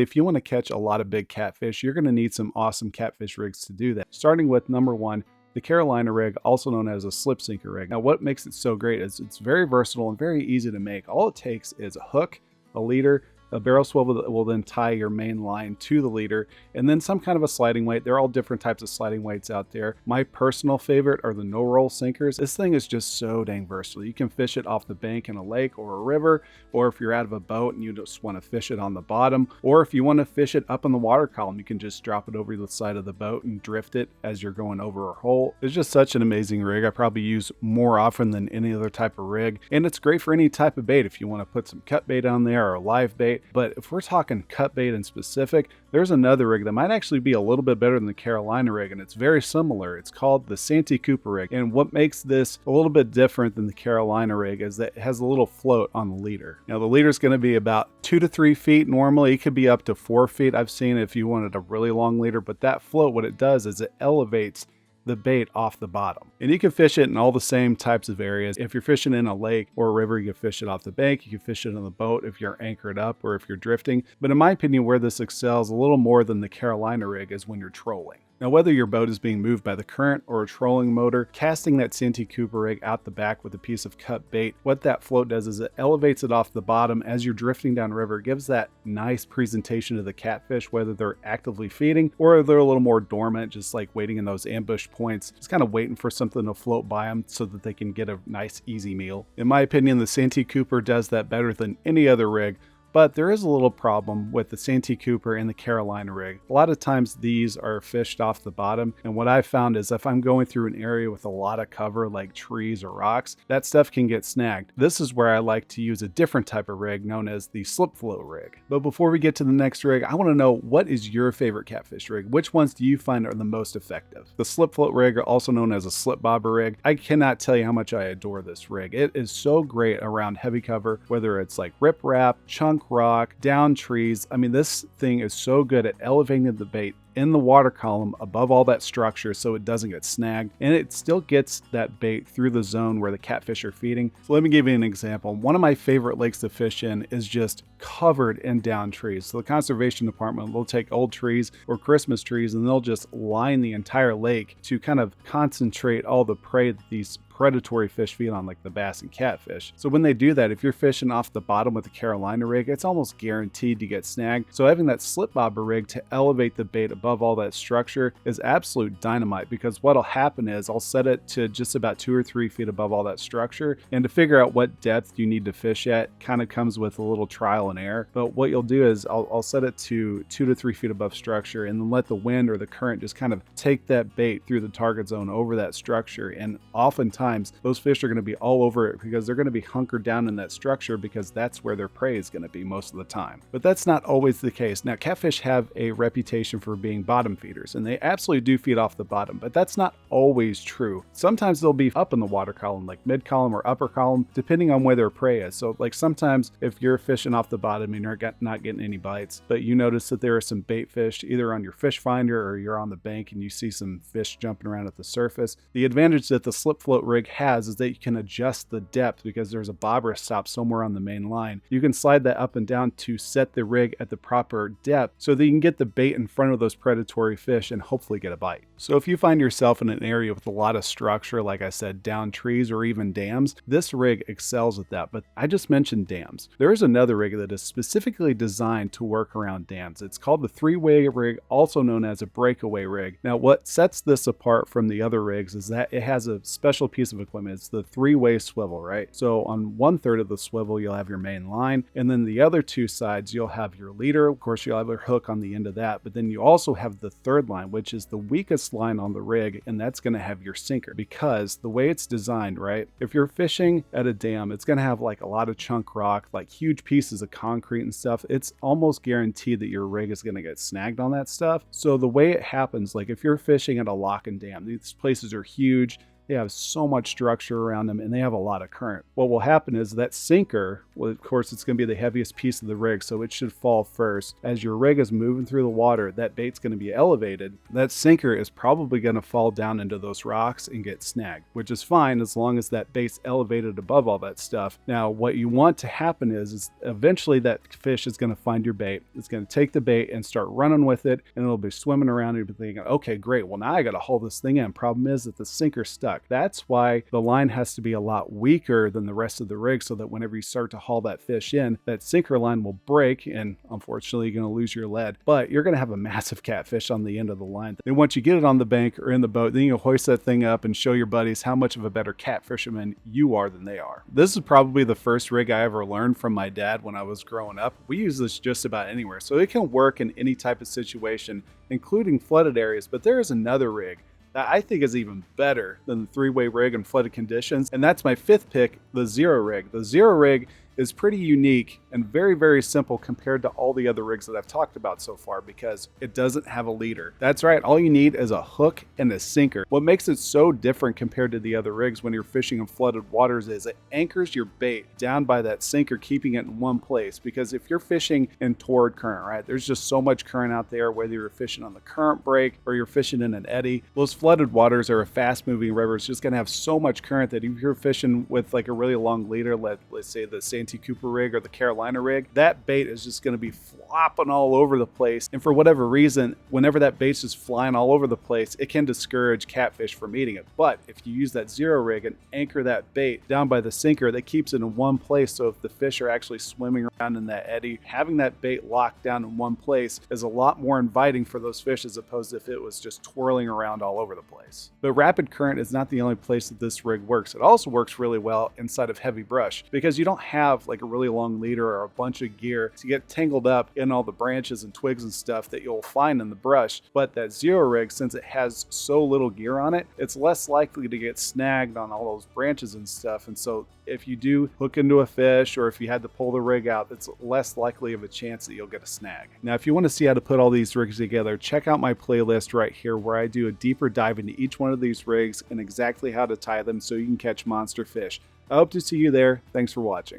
If you want to catch a lot of big catfish, you're going to need some awesome catfish rigs to do that. Starting with number one, the Carolina rig, also known as a slip sinker rig. Now, what makes it so great is it's very versatile and very easy to make. All it takes is a hook, a leader, a barrel swivel that will then tie your main line to the leader, and then some kind of a sliding weight. There are all different types of sliding weights out there. My personal favorite are the no-roll sinkers. This thing is just so dang versatile. You can fish it off the bank in a lake or a river, or if you're out of a boat and you just want to fish it on the bottom, or if you want to fish it up in the water column, you can just drop it over the side of the boat and drift it as you're going over a hole. It's just such an amazing rig. I probably use more often than any other type of rig, and it's great for any type of bait if you want to put some cut bait on there or a live bait. But if we're talking cut bait in specific, there's another rig that might actually be a little bit better than the Carolina rig, and it's very similar. It's called the Santi Cooper rig. And what makes this a little bit different than the Carolina rig is that it has a little float on the leader. Now, the leader is going to be about 2 to 3 feet normally. It could be up to 4 feet. I've seen it if you wanted a really long leader, but that float, what it does is it elevates the bait off the bottom. And you can fish it in all the same types of areas. If you're fishing in a lake or a river, you can fish it off the bank. You can fish it on the boat if you're anchored up or if you're drifting. But in my opinion, where this excels a little more than the Carolina rig is when you're trolling. Now, whether your boat is being moved by the current or a trolling motor, casting that Santi Cooper rig out the back with a piece of cut bait, what that float does is it elevates it off the bottom as you're drifting down river. It gives that nice presentation to the catfish, whether they're actively feeding or they're a little more dormant, just like waiting in those ambush points, just kind of waiting for something to float by them so that they can get a nice, easy meal. In my opinion, the Santi Cooper does that better than any other rig. But there is a little problem with the Santi Cooper and the Carolina rig. A lot of times these are fished off the bottom, and what I've found is if I'm going through an area with a lot of cover like trees or rocks, that stuff can get snagged. This is where I like to use a different type of rig known as the slip float rig. But before we get to the next rig, I want to know, what is your favorite catfish rig? Which ones do you find are the most effective? The slip float rig, also known as a slip bobber rig, I cannot tell you how much I adore this rig. It is so great around heavy cover, whether it's like riprap, chunk rock, down trees. I mean, this thing is so good at elevating the bait in the water column above all that structure so it doesn't get snagged, and it still gets that bait through the zone where the catfish are feeding. So let me give you an example. One of my favorite lakes to fish in is just covered in down trees. So the conservation department will take old trees or Christmas trees and they'll just line the entire lake to kind of concentrate all the prey that these predatory fish feed on, like the bass and catfish. So when they do that, if you're fishing off the bottom with the Carolina rig, it's almost guaranteed to get snagged. So having that slip bobber rig to elevate the bait above all that structure is absolute dynamite, because what'll happen is I'll set it to just about 2 or 3 feet above all that structure, and to figure out what depth you need to fish at kind of comes with a little trial and error. But what you'll do is I'll set it to 2 to 3 feet above structure and then let the wind or the current just kind of take that bait through the target zone over that structure, and oftentimes those fish are going to be all over it because they're going to be hunkered down in that structure because that's where their prey is going to be most of the time. But that's not always the case. Now, catfish have a reputation for being bottom feeders, and they absolutely do feed off the bottom, but that's not always true. Sometimes they'll be up in the water column, like mid column or upper column, depending on where their prey is. So like sometimes if you're fishing off the bottom and you're not getting any bites, but you notice that there are some bait fish either on your fish finder or you're on the bank and you see some fish jumping around at the surface, the advantage that the slip float rig has is that you can adjust the depth because there's a bobber stop somewhere on the main line. You can slide that up and down to set the rig at the proper depth so that you can get the bait in front of those predatory fish and hopefully get a bite. So if you find yourself in an area with a lot of structure, like I said, down trees or even dams, this rig excels at that. But I just mentioned dams. There is another rig that is specifically designed to work around dams. It's called the 3-way rig, also known as a breakaway rig. Now, what sets this apart from the other rigs is that it has a special piece of equipment. It's the 3-way swivel, right? So on 1/3 of the swivel, you'll have your main line, and then the other 2 sides, you'll have your leader. Of course, you'll have a hook on the end of that, but then you also have the 3rd line, which is the weakest line on the rig, and that's going to have your sinker, because the way it's designed, right? If you're fishing at a dam, it's going to have like a lot of chunk rock, like huge pieces of concrete and stuff. It's almost guaranteed that your rig is going to get snagged on that stuff. So the way it happens, like if you're fishing at a lock and dam, these places are huge. They have so much structure around them and they have a lot of current. What will happen is that sinker, well, of course, it's going to be the heaviest piece of the rig, so it should fall first. As your rig is moving through the water, that bait's going to be elevated. That sinker is probably going to fall down into those rocks and get snagged, which is fine as long as that bait's elevated above all that stuff. Now, what you want to happen is eventually that fish is going to find your bait. It's going to take the bait and start running with it, and it'll be swimming around and you'll be thinking, okay, great, well now I got to haul this thing in. Problem is that the sinker's stuck. That's why the line has to be a lot weaker than the rest of the rig, so that whenever you start to haul that fish in, that sinker line will break, and unfortunately you're going to lose your lead, but you're going to have a massive catfish on the end of the line. Then once you get it on the bank or in the boat, then you hoist that thing up and show your buddies how much of a better catfisherman you are than they are. This is probably the first rig I ever learned from my dad when I was growing up. We use this just about anywhere, so it can work in any type of situation, including flooded areas. But there is another rig that I think is even better than the 3-way rig in flooded conditions, and that's my 5th pick, the Zero rig. The Zero rig is pretty unique and very, very simple compared to all the other rigs that I've talked about so far because it doesn't have a leader. That's right, all you need is a hook and a sinker. What makes it so different compared to the other rigs when you're fishing in flooded waters is it anchors your bait down by that sinker, keeping it in one place. Because if you're fishing in toward current, right, there's just so much current out there, whether you're fishing on the current break or you're fishing in an eddy. Those flooded waters are a fast moving river. It's just gonna have so much current that if you're fishing with like a really long leader, let's say the Santi Cooper rig or the Carolina rig, that bait is just going to be flopping all over the place. And for whatever reason, whenever that bait's just flying all over the place, it can discourage catfish from eating it. But if you use that Zero rig and anchor that bait down by the sinker, that keeps it in one place. So if the fish are actually swimming around in that eddy, having that bait locked down in one place is a lot more inviting for those fish as opposed to if it was just twirling around all over the place. But rapid current is not the only place that this rig works. It also works really well inside of heavy brush because you don't have like a really long leader or a bunch of gear to get tangled up in all the branches and twigs and stuff that you'll find in the brush. But that Zero rig, since it has so little gear on it, it's less likely to get snagged on all those branches and stuff. And so if you do hook into a fish or if you had to pull the rig out, it's less likely of a chance that you'll get a snag. Now, if you want to see how to put all these rigs together, check out my playlist right here where I do a deeper dive into each one of these rigs and exactly how to tie them so you can catch monster fish. I hope to see you there. Thanks for watching.